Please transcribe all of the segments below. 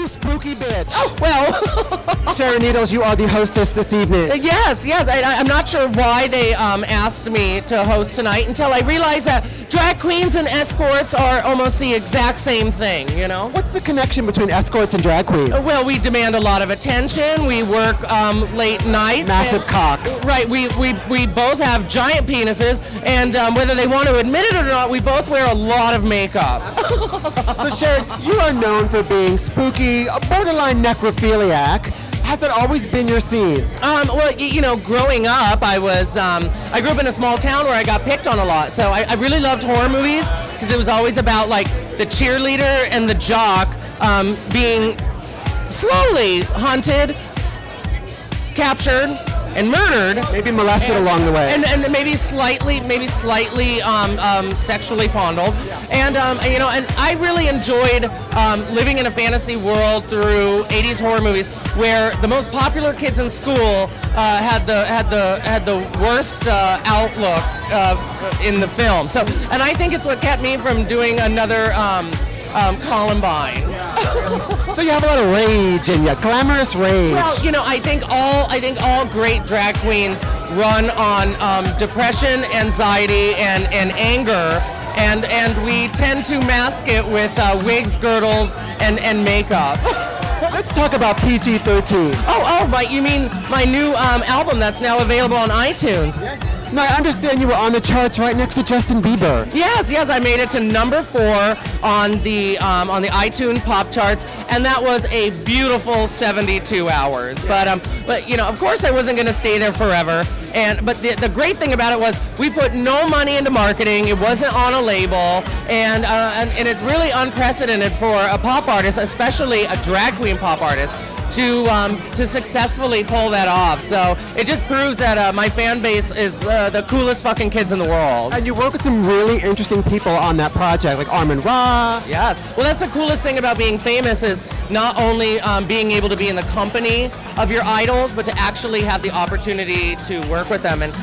spooky bitch. Oh, well. Sharon Needles, you are the hostess this evening. Yes. I'm not sure why they asked me to host tonight until I realized that drag queens and escorts are almost the exact same thing, you know? What's the connection between escorts and drag queens? Well, we demand a lot of attention. We work late night. Massive cocks. Right. We both have giant penises, and whether they want to admit it or not, we both wear a lot of makeup. So Sharon, you are known for being spooky, a borderline necrophiliac. Has that always been your scene? Well, you know, growing up, I grew up in a small town where I got picked on a lot. So I really loved horror movies because it was always about like the cheerleader and the jock being slowly hunted, captured, and murdered. Maybe molested along the way. And maybe slightly sexually fondled. And you know, and I really enjoyed living in a fantasy world through 80s horror movies where the most popular kids in school had the worst outlook in the film. So, and I think it's what kept me from doing another Columbine. So you have a lot of rage in you, glamorous rage. Well, you know, I think all great drag queens run on depression, anxiety, and anger, and we tend to mask it with wigs, girdles, and makeup. Let's talk about PG13. Oh, right. You mean my new album that's now available on iTunes? Yes. Now, I understand you were on the charts right next to Justin Bieber. Yes, I made it to number 4 on the iTunes pop charts, and that was a beautiful 72 hours. Yes. But you know, of course, I wasn't going to stay there forever. But the great thing about it was we put no money into marketing. It wasn't on a label, and it's really unprecedented for a pop artist, especially a drag queen pop artist, to successfully pull that off. So it just proves that my fan base is the coolest fucking kids in the world. And you work with some really interesting people on that project, like Armin Ra. Yes. Well, that's the coolest thing about being famous is not only being able to be in the company of your idols, but to actually have the opportunity to work with them. And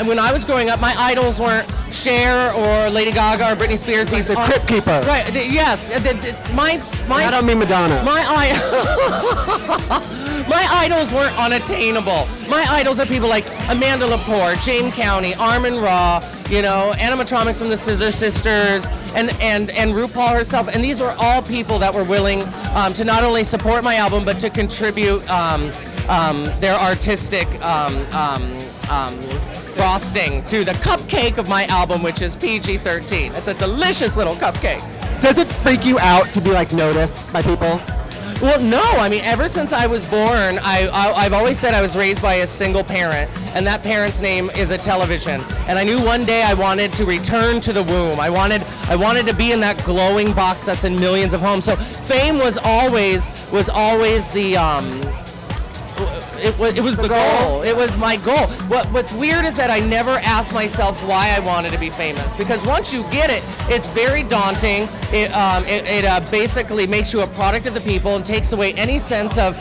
when I was growing up, my idols weren't Cher or Lady Gaga or Britney Spears. Like the Crypt Keeper. Right. Yes. I don't mean Madonna. My idols weren't unattainable. My idols are people like Amanda Lepore, Jane County, Armin Ra, you know, animatronics from the Scissor Sisters, and RuPaul herself. And these were all people that were willing to not only support my album, but to contribute their artistic frosting to the cupcake of my album, which is PG13. It's a delicious little cupcake. Does it freak you out to be like noticed by people? Well, no. I mean, ever since I was born, I've always said I was raised by a single parent, and that parent's name is a television. And I knew one day I wanted to return to the womb. I wanted to be in that glowing box that's in millions of homes. So fame was always the it was the goal. It was my goal. What's weird is that I never asked myself why I wanted to be famous, because once you get it, it's very daunting. It basically makes you a product of the people and takes away any sense of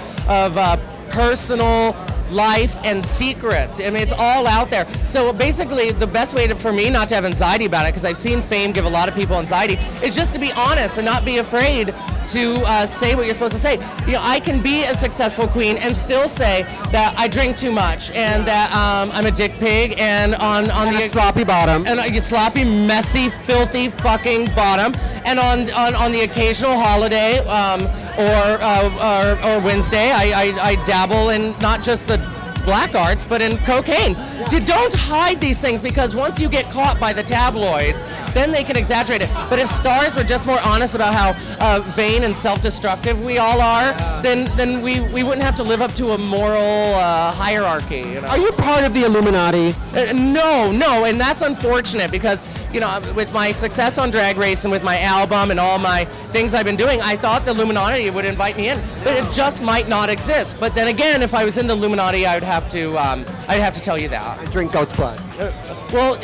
personal life and secrets. I mean, it's all out there. So basically, the best way for me not to have anxiety about it, because I've seen fame give a lot of people anxiety, is just to be honest and not be afraid to say what you're supposed to say. You know, I can be a successful queen and still say that I drink too much and that I'm a dick pig and on the sloppy bottom and a sloppy, messy, filthy fucking bottom, and on the occasional holiday or Wednesday, I dabble in not just the black arts, but in cocaine. You don't hide these things, because once you get caught by the tabloids, then they can exaggerate it. But if stars were just more honest about how vain and self-destructive we all are, then we wouldn't have to live up to a moral hierarchy. You know? Are you part of the Illuminati? No, and that's unfortunate, because you know, with my success on Drag Race and with my album and all my things I've been doing, I thought the Illuminati would invite me in, but it just might not exist. But then again, if I was in the Illuminati, I'd have to tell you that. I drink goat's blood. Well,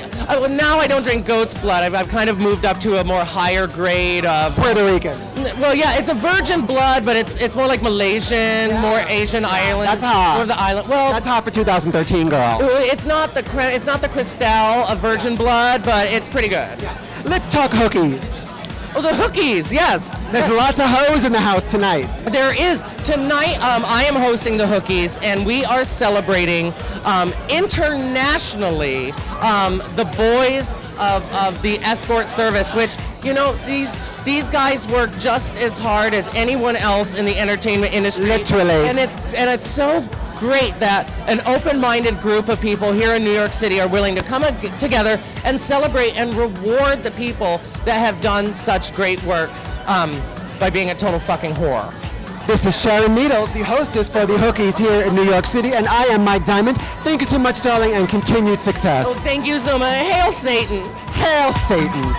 now I don't drink goat's blood. I've kind of moved up to a more higher grade of Puerto Rican. Well, yeah, it's a virgin blood, but it's more like Malaysian, more Asian islands. That's hot. More of the island. Well, that's hot for 2013, girl. It's not the Cristal of virgin blood, but it's pretty good. Let's talk Hookies. Oh, the Hookies, yes. There's lots of hoes in the house tonight. There is. Tonight, I am hosting the Hookies, and we are celebrating internationally the boys of the escort service, which, you know, these guys work just as hard as anyone else in the entertainment industry. Literally. And it's so great that an open-minded group of people here in New York City are willing to come together and celebrate and reward the people that have done such great work by being a total fucking whore. This is Sharon Needles, the hostess for the Hookies here in New York City, and I am Mike Diamond. Thank you so much, darling, and continued success. Oh, thank you so much. Hail Satan. Hail Satan.